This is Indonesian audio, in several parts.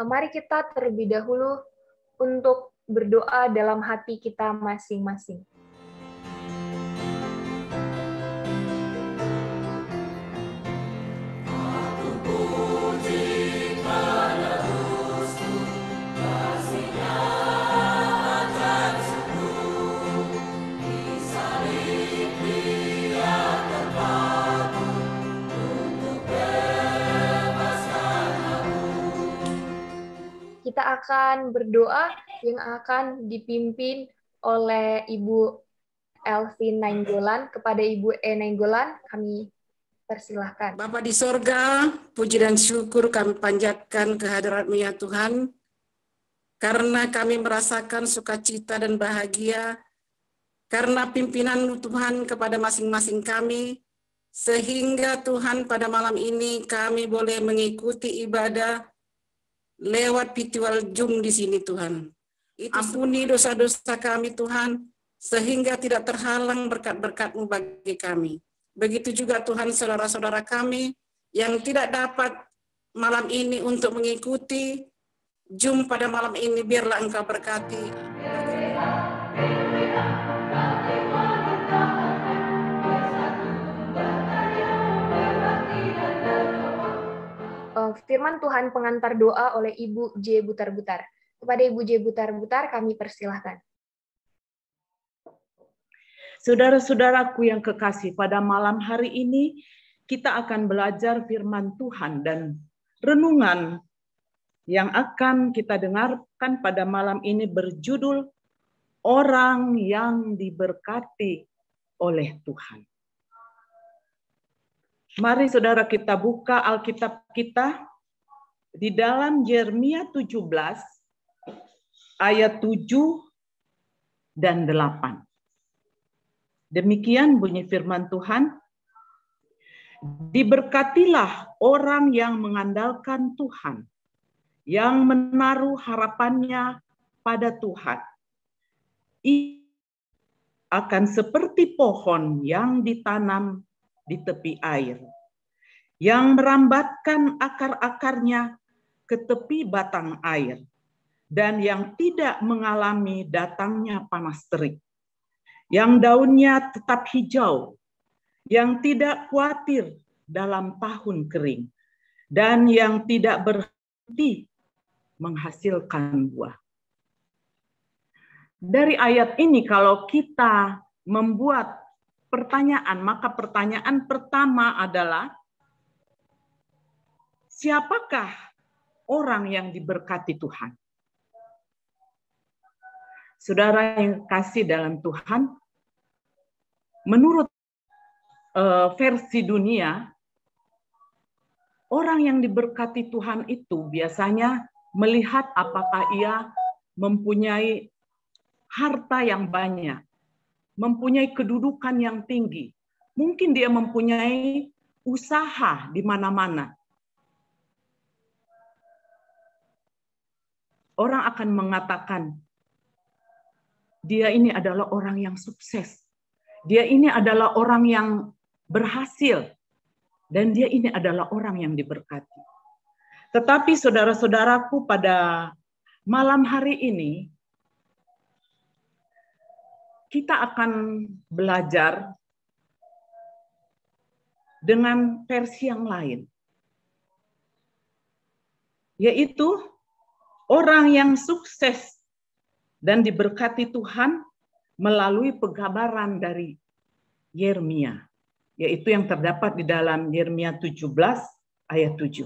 mari kita terlebih dahulu untuk berdoa dalam hati kita masing-masing. Kita akan berdoa yang akan dipimpin oleh Ibu Elvin Nainggolan. Kepada Ibu Nainggolan, kami persilahkan. Bapa di sorga, puji dan syukur kami panjatkan kehadirat-Mu ya Tuhan, karena kami merasakan sukacita dan bahagia, karena pimpinan-Mu Tuhan kepada masing-masing kami, sehingga Tuhan pada malam ini kami boleh mengikuti ibadah lewat virtual Zoom di sini Tuhan. Ampuni dosa-dosa kami Tuhan, sehingga tidak terhalang berkat-berkat-Mu bagi kami. Begitu juga Tuhan saudara-saudara kami yang tidak dapat malam ini untuk mengikuti Zoom pada malam ini, biarlah Engkau berkati. Firman Tuhan pengantar doa oleh Ibu J. Butar-Butar. Kepada Ibu J. Butar-Butar kami persilahkan. Saudara-saudaraku yang kekasih, pada malam hari ini kita akan belajar firman Tuhan, dan renungan yang akan kita dengarkan pada malam ini berjudul Orang yang Diberkati oleh Tuhan. Mari saudara kita buka Alkitab kita di dalam Yeremia 17 ayat 7 dan 8. Demikian bunyi firman Tuhan. Diberkatilah orang yang mengandalkan Tuhan, yang menaruh harapannya pada Tuhan. Ia akan seperti pohon yang ditanam di tepi air, yang merambatkan akar-akarnya ke tepi batang air, dan yang tidak mengalami datangnya panas terik, yang daunnya tetap hijau, yang tidak khawatir dalam tahun kering, dan yang tidak berhenti menghasilkan buah. Dari ayat ini kalau kita membuat pertanyaan, maka pertanyaan pertama adalah, siapakah orang yang diberkati Tuhan? Saudara yang kasih dalam Tuhan, menurut versi dunia, orang yang diberkati Tuhan itu biasanya melihat apakah ia mempunyai harta yang banyak, mempunyai kedudukan yang tinggi. Mungkin dia mempunyai usaha di mana-mana. Orang akan mengatakan, dia ini adalah orang yang sukses. Dia ini adalah orang yang berhasil. Dan dia ini adalah orang yang diberkati. Tetapi saudara-saudaraku, pada malam hari ini, kita akan belajar dengan versi yang lain, yaitu orang yang sukses dan diberkati Tuhan melalui pengabaran dari Yeremia, yaitu yang terdapat di dalam Yeremia 17 ayat 7.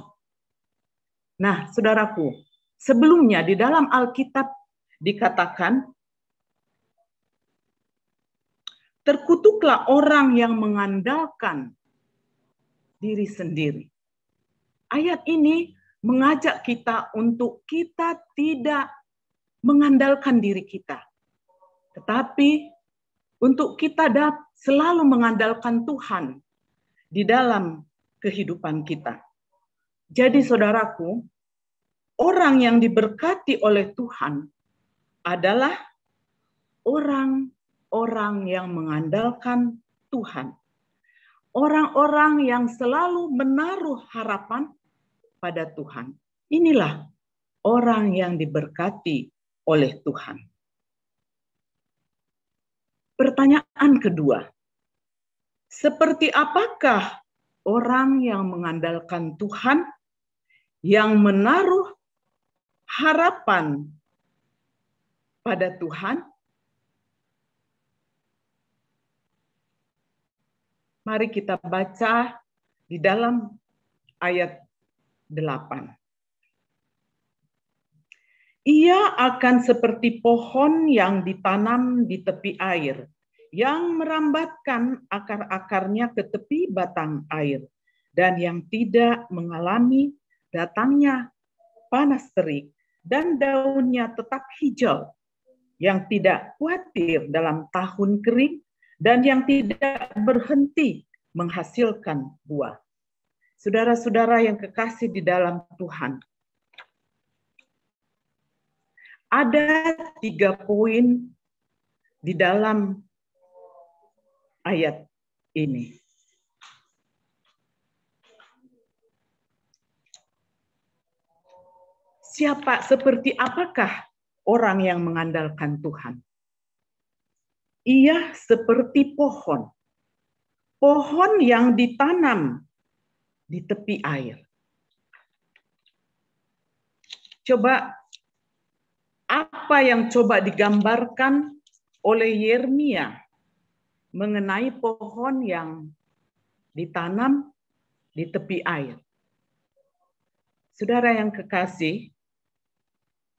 Nah, saudaraku, sebelumnya di dalam Alkitab dikatakan, terkutuklah orang yang mengandalkan diri sendiri. Ayat ini mengajak kita untuk kita tidak mengandalkan diri kita, tetapi untuk kita selalu mengandalkan Tuhan di dalam kehidupan kita. Jadi saudaraku, orang yang diberkati oleh Tuhan adalah orang yang mengandalkan Tuhan. Orang-orang yang selalu menaruh harapan pada Tuhan. Inilah orang yang diberkati oleh Tuhan. Pertanyaan kedua, seperti apakah orang yang mengandalkan Tuhan, yang menaruh harapan pada Tuhan? Mari kita baca di dalam ayat 8. Ia akan seperti pohon yang ditanam di tepi air, yang merambatkan akar-akarnya ke tepi batang air, dan yang tidak mengalami datangnya panas terik, dan daunnya tetap hijau, yang tidak khawatir dalam tahun kering, dan yang tidak berhenti menghasilkan buah. Saudara-saudara yang kekasih di dalam Tuhan, ada 3 poin di dalam ayat ini. Seperti apakah orang yang mengandalkan Tuhan? Ia seperti pohon. Pohon yang ditanam di tepi air. Coba apa yang coba digambarkan oleh Yeremia mengenai pohon yang ditanam di tepi air? Saudara yang kekasih,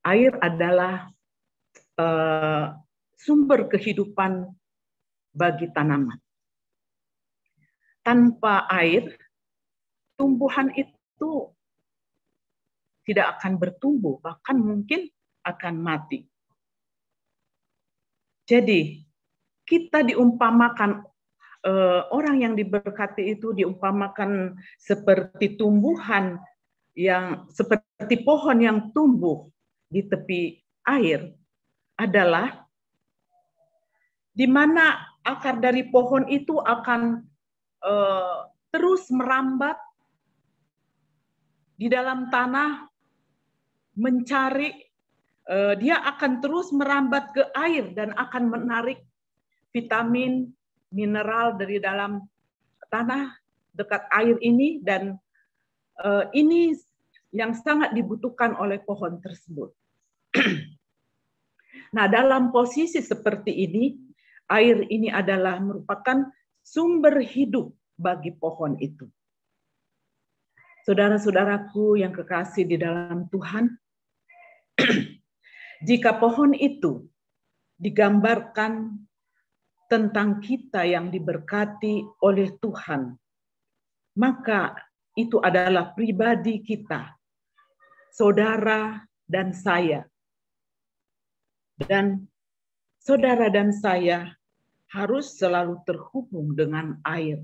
air adalah sumber kehidupan bagi tanaman. Tanpa air, tumbuhan itu tidak akan bertumbuh, bahkan mungkin akan mati. Jadi, kita diumpamakan, orang yang diberkati itu diumpamakan seperti tumbuhan yang seperti pohon yang tumbuh di tepi air, adalah di mana akar dari pohon itu akan terus merambat di dalam tanah, mencari, dia akan terus merambat ke air dan akan menarik vitamin, mineral dari dalam tanah dekat air ini, dan ini yang sangat dibutuhkan oleh pohon tersebut. Nah, dalam posisi seperti ini, air ini adalah merupakan sumber hidup bagi pohon itu. Saudara-saudaraku yang kekasih di dalam Tuhan, jika pohon itu digambarkan tentang kita yang diberkati oleh Tuhan, maka itu adalah pribadi kita, saudara dan saya. Dan saudara dan saya harus selalu terhubung dengan air,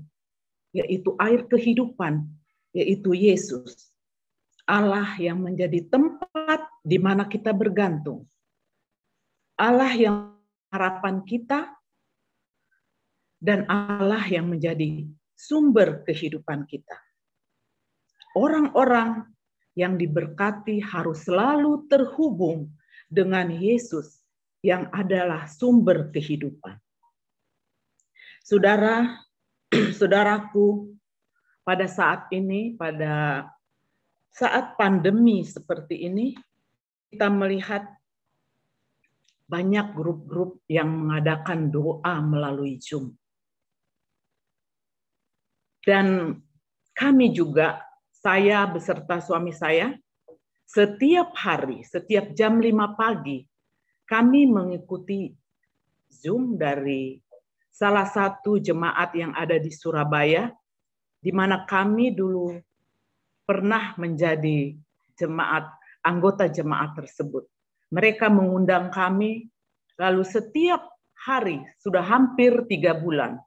yaitu air kehidupan, yaitu Yesus. Allah yang menjadi tempat di mana kita bergantung. Allah yang harapan kita, dan Allah yang menjadi sumber kehidupan kita. Orang-orang yang diberkati harus selalu terhubung dengan Yesus yang adalah sumber kehidupan. Saudara, saudaraku, pada saat ini, pada saat pandemi seperti ini, kita melihat banyak grup-grup yang mengadakan doa melalui Zoom. Dan kami juga, saya beserta suami saya, setiap hari, setiap jam 5 pagi, kami mengikuti Zoom dari salah satu jemaat yang ada di Surabaya, di mana kami dulu pernah menjadi anggota jemaat tersebut. Mereka mengundang kami, lalu setiap hari, sudah hampir 3 bulan,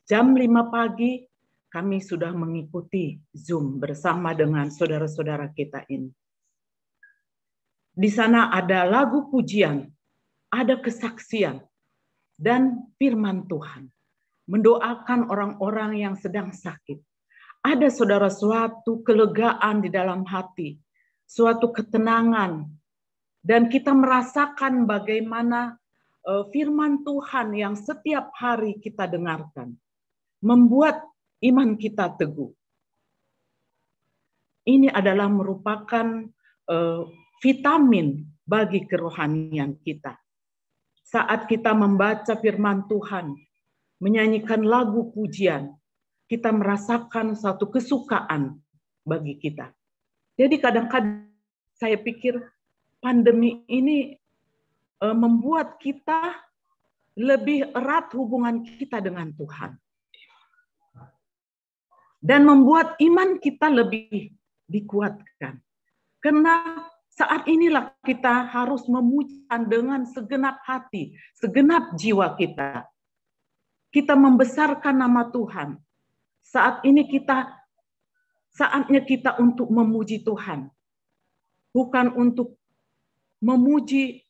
jam 5 pagi, kami sudah mengikuti Zoom bersama dengan saudara-saudara kita ini. Di sana ada lagu pujian, ada kesaksian, dan firman Tuhan. Mendoakan orang-orang yang sedang sakit. Ada saudara suatu kelegaan di dalam hati. suatu ketenangan, dan kita merasakan bagaimana firman Tuhan yang setiap hari kita dengarkan membuat iman kita teguh. Ini adalah merupakan vitamin bagi kerohanian kita. Saat kita membaca firman Tuhan, menyanyikan lagu pujian, kita merasakan satu kesukaan bagi kita. Jadi kadang-kadang saya pikir pandemi ini membuat kita lebih erat hubungan kita dengan Tuhan. Dan membuat iman kita lebih dikuatkan. Karena saat inilah kita harus memuji dengan segenap hati, segenap jiwa kita. Kita membesarkan nama Tuhan. Saat ini saatnya kita untuk memuji Tuhan. Bukan untuk memuji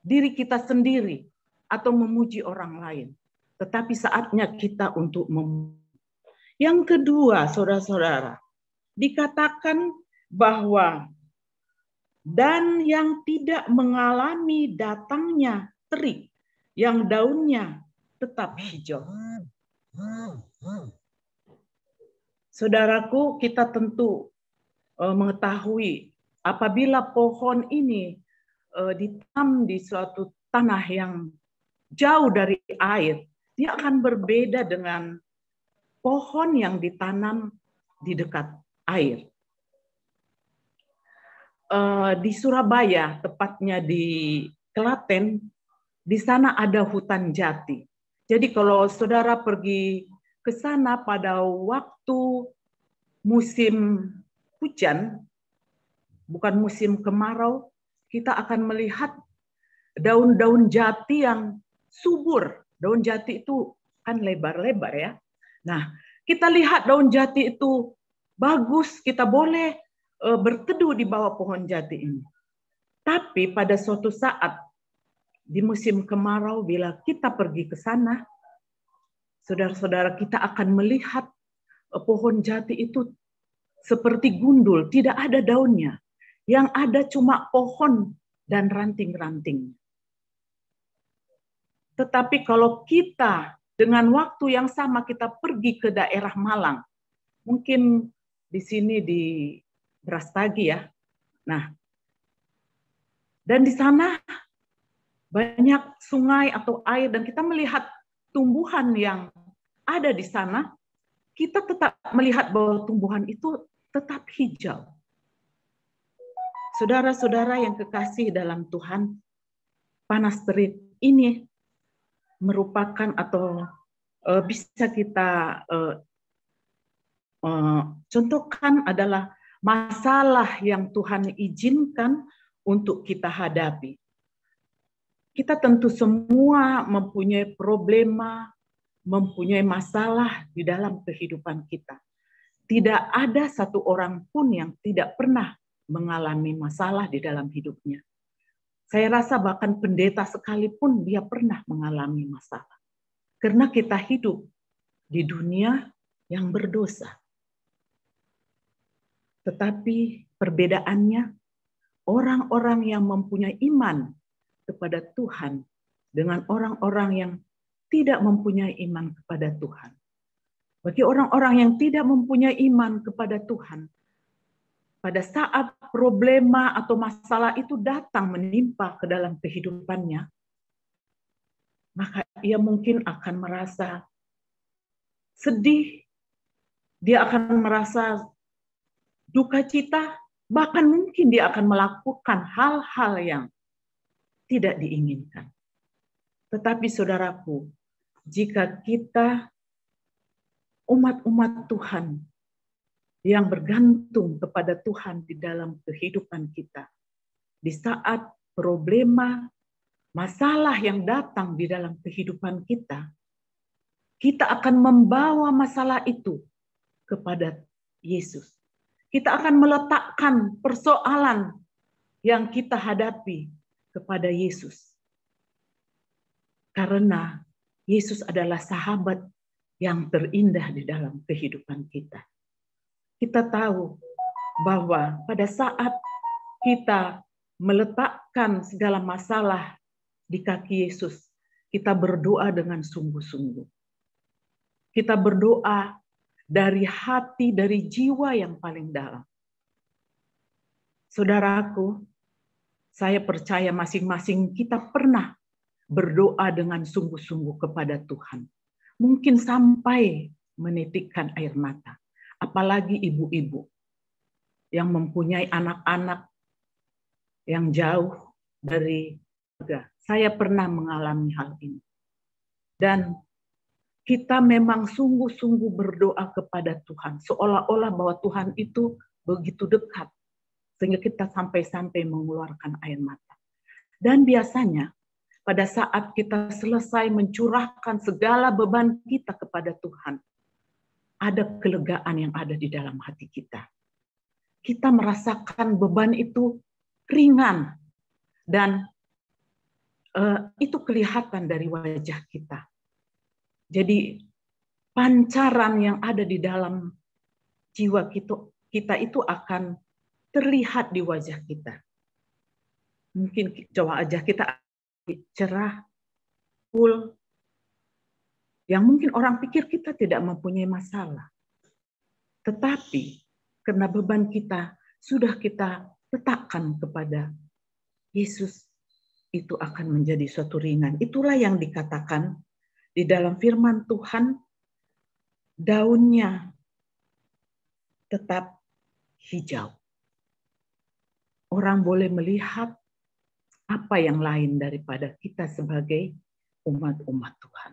diri kita sendiri atau memuji orang lain. Tetapi saatnya kita untuk memuji. Yang kedua, saudara-saudara, dikatakan bahwa dan yang tidak mengalami datangnya terik, yang daunnya tetap hijau. Saudaraku, kita tentu mengetahui apabila pohon ini ditanam di suatu tanah yang jauh dari air, dia akan berbeda dengan pohon yang ditanam di dekat air. Di Surabaya, tepatnya di Klaten, di sana ada hutan jati. Jadi kalau saudara pergi ke sana pada waktu musim hujan, bukan musim kemarau, kita akan melihat daun-daun jati yang subur. Daun jati itu kan lebar-lebar ya. Nah, kita lihat daun jati itu bagus, kita boleh berteduh di bawah pohon jati ini. Tapi pada suatu saat di musim kemarau, bila kita pergi ke sana, saudara-saudara, kita akan melihat pohon jati itu seperti gundul, tidak ada daunnya. Yang ada cuma pohon dan ranting-ranting. Tetapi kalau kita dengan waktu yang sama kita pergi ke daerah Malang, mungkin di sini di Brastagi ya. Nah, dan di sana banyak sungai atau air dan kita melihat tumbuhan yang ada di sana, kita tetap melihat bahwa tumbuhan itu tetap hijau. Saudara-saudara yang kekasih dalam Tuhan, panas terik ini merupakan atau bisa kita contohkan adalah masalah yang Tuhan izinkan untuk kita hadapi. Kita tentu semua mempunyai problema, mempunyai masalah di dalam kehidupan kita. Tidak ada satu orang pun yang tidak pernah mengalami masalah di dalam hidupnya. Saya rasa bahkan pendeta sekalipun dia pernah mengalami masalah. Karena kita hidup di dunia yang berdosa. Tetapi perbedaannya, orang-orang yang mempunyai iman kepada Tuhan dengan orang-orang yang tidak mempunyai iman kepada Tuhan. Bagi orang-orang yang tidak mempunyai iman kepada Tuhan, pada saat problema atau masalah itu datang menimpa ke dalam kehidupannya, maka ia mungkin akan merasa sedih, dia akan merasa duka cita, bahkan mungkin dia akan melakukan hal-hal yang tidak diinginkan. Tetapi saudaraku, jika kita umat-umat Tuhan yang bergantung kepada Tuhan di dalam kehidupan kita, di saat problema, masalah yang datang di dalam kehidupan kita, kita akan membawa masalah itu kepada Yesus. Kita akan meletakkan persoalan yang kita hadapi kepada Yesus. Karena Yesus adalah sahabat yang terindah di dalam kehidupan kita. Kita tahu bahwa pada saat kita meletakkan segala masalah di kaki Yesus, kita berdoa dengan sungguh-sungguh. Kita berdoa dari hati, dari jiwa yang paling dalam. Saudaraku, saya percaya masing-masing kita pernah berdoa dengan sungguh-sungguh kepada Tuhan. Mungkin sampai menitikkan air mata. Apalagi ibu-ibu yang mempunyai anak-anak yang jauh dari keluarga. Saya pernah mengalami hal ini. Dan kita memang sungguh-sungguh berdoa kepada Tuhan. Seolah-olah bahwa Tuhan itu begitu dekat. Sehingga kita sampai-sampai mengeluarkan air mata. Dan biasanya pada saat kita selesai mencurahkan segala beban kita kepada Tuhan, ada kelegaan yang ada di dalam hati kita. Kita merasakan beban itu ringan. Dan itu kelihatan dari wajah kita. Jadi pancaran yang ada di dalam jiwa kita itu akan terlihat di wajah kita. Mungkin wajah kita cerah, full, yang mungkin orang pikir kita tidak mempunyai masalah. Tetapi karena beban kita sudah kita letakkan kepada Yesus, itu akan menjadi suatu ringan. Itulah yang dikatakan di dalam firman Tuhan, daunnya tetap hijau. Orang boleh melihat apa yang lain daripada kita sebagai umat-umat Tuhan.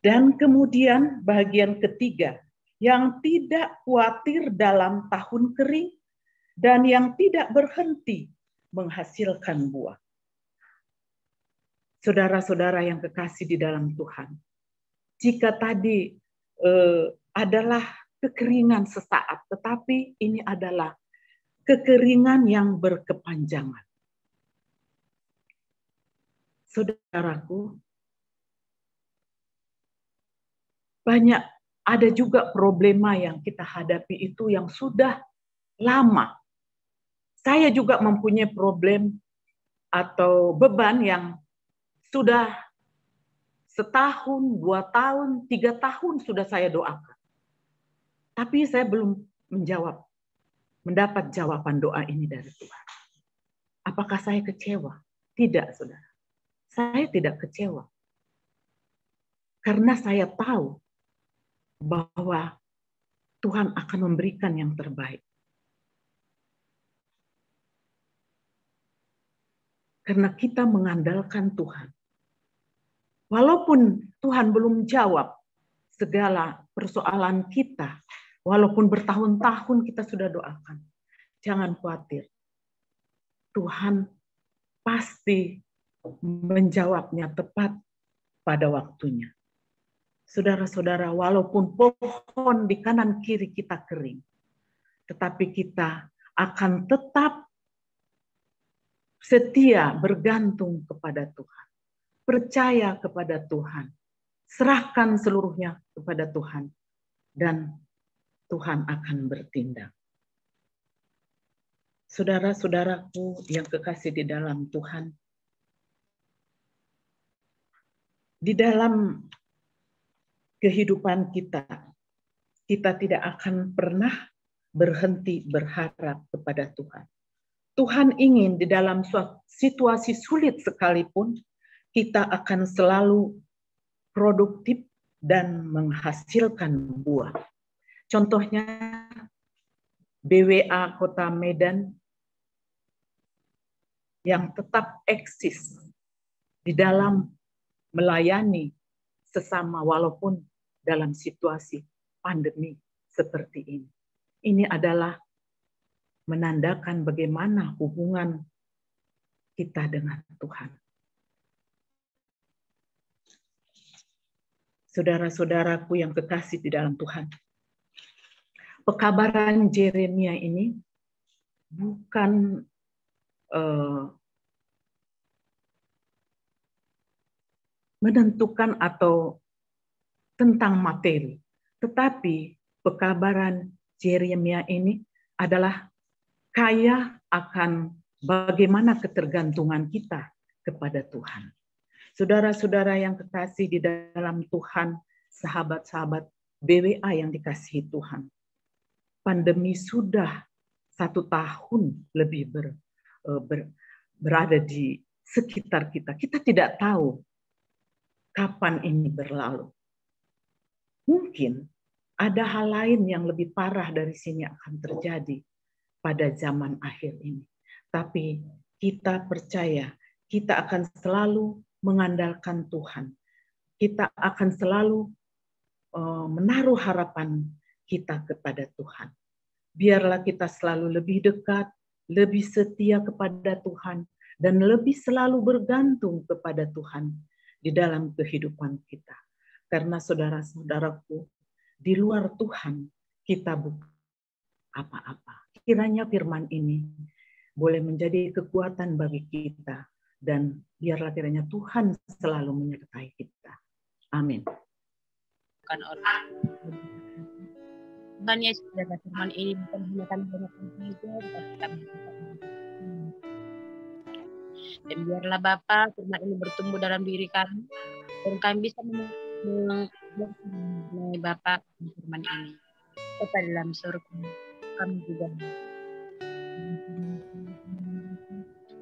Dan kemudian bagian ketiga, yang tidak khawatir dalam tahun kering dan yang tidak berhenti menghasilkan buah. Saudara-saudara yang kekasih di dalam Tuhan, jika tadi adalah kekeringan sesaat, tetapi ini adalah kekeringan yang berkepanjangan. Saudaraku, banyak ada juga problema yang kita hadapi itu yang sudah lama. Saya juga mempunyai problem atau beban yang sudah setahun, 2 tahun, 3 tahun sudah saya doakan. Tapi saya belum mendapat jawaban doa ini dari Tuhan. Apakah saya kecewa? Tidak, saudara. Saya tidak kecewa. Karena saya tahu bahwa Tuhan akan memberikan yang terbaik. Karena kita mengandalkan Tuhan. Walaupun Tuhan belum jawab segala persoalan kita, walaupun bertahun-tahun kita sudah doakan, jangan khawatir. Tuhan pasti menjawabnya tepat pada waktunya. Saudara-saudara, walaupun pohon di kanan kiri kita kering, tetapi kita akan tetap setia bergantung kepada Tuhan. Percaya kepada Tuhan. Serahkan seluruhnya kepada Tuhan. Dan Tuhan akan bertindak. Saudara-saudaraku yang kekasih di dalam Tuhan, di dalam kehidupan kita tidak akan pernah berhenti berharap kepada Tuhan. Tuhan ingin di dalam suatu situasi sulit sekalipun, kita akan selalu produktif dan menghasilkan buah. Contohnya BWA Kota Medan yang tetap eksis di dalam melayani sesama walaupun dalam situasi pandemi seperti ini. Ini adalah menandakan bagaimana hubungan kita dengan Tuhan. Saudara-saudaraku yang kekasih di dalam Tuhan, pekabaran Yeremia ini bukan menentukan atau tentang materi, Tetapi pekabaran Yeremia ini adalah kaya akan bagaimana ketergantungan kita kepada Tuhan. Saudara-saudara yang kekasih di dalam Tuhan, sahabat-sahabat BWA yang dikasihi Tuhan. Pandemi sudah 1 tahun lebih berada di sekitar kita. Kita tidak tahu kapan ini berlalu. Mungkin ada hal lain yang lebih parah dari sini akan terjadi pada zaman akhir ini. Tapi kita percaya, kita akan selalu mengandalkan Tuhan. Kita akan selalu menaruh harapan kita kepada Tuhan. Biarlah kita selalu lebih dekat, lebih setia kepada Tuhan, dan lebih selalu bergantung kepada Tuhan di dalam kehidupan kita. Karena saudara-saudaraku, di luar Tuhan kita bukan apa-apa. Kiranya firman ini boleh menjadi kekuatan bagi kita, dan biarlah kiranya Tuhan selalu menyertai kita. Amin. Tuhan Yesus, firman ini bukan hanya kami banyak saja, tetapi kami dan biarlah Bapa, firman ini bertumbuh dalam diri kami, dan kami bisa mengenai Bapa firman ini. Bapa dalam surga, kami juga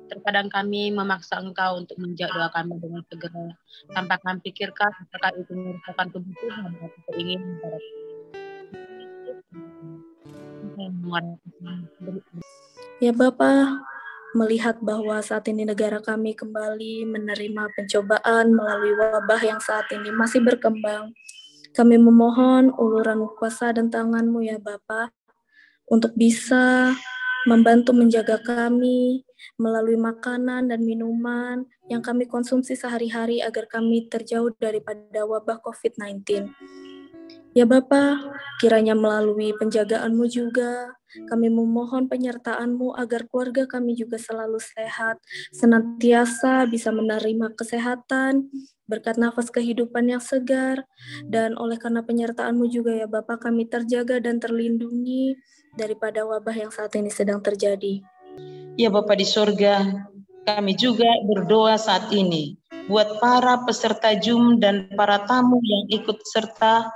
terkadang kami memaksa Engkau untuk menjawab doa kami dengan segera, tanpa kami pikirkan apakah itu merupakan kebutuhan atau keinginan pada Ya Bapa, melihat bahwa saat ini negara kami kembali menerima pencobaan melalui wabah yang saat ini masih berkembang, kami memohon uluran kuasa dan tangan-Mu ya Bapa, untuk bisa membantu menjaga kami melalui makanan dan minuman yang kami konsumsi sehari-hari agar kami terjauh daripada wabah COVID-19. Ya Bapa, kiranya melalui penjagaan-Mu juga, kami memohon penyertaan-Mu agar keluarga kami juga selalu sehat, senantiasa bisa menerima kesehatan, berkat nafas kehidupan yang segar, dan oleh karena penyertaan-Mu juga ya Bapa, kami terjaga dan terlindungi daripada wabah yang saat ini sedang terjadi. Ya Bapa di surga, kami juga berdoa saat ini buat para peserta Zoom dan para tamu yang ikut serta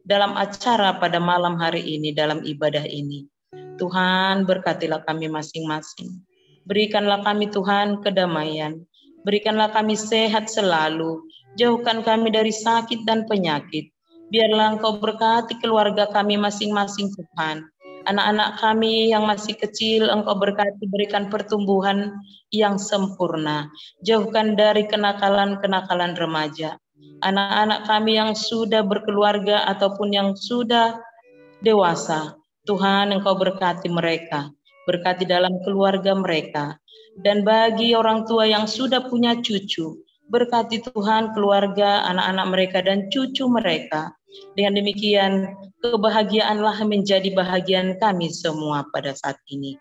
dalam acara pada malam hari ini, dalam ibadah ini. Tuhan, berkatilah kami masing-masing. Berikanlah kami Tuhan kedamaian. Berikanlah kami sehat selalu. Jauhkan kami dari sakit dan penyakit. Biarlah Engkau berkati keluarga kami masing-masing Tuhan. Anak-anak kami yang masih kecil Engkau berkati, berikan pertumbuhan yang sempurna. Jauhkan dari kenakalan-kenakalan remaja. Anak-anak kami yang sudah berkeluarga ataupun yang sudah dewasa, Tuhan Engkau berkati mereka, berkati dalam keluarga mereka. Dan bagi orang tua yang sudah punya cucu, berkati Tuhan keluarga, anak-anak mereka dan cucu mereka. Dengan demikian, kebahagiaanlah menjadi bahagian kami semua pada saat ini.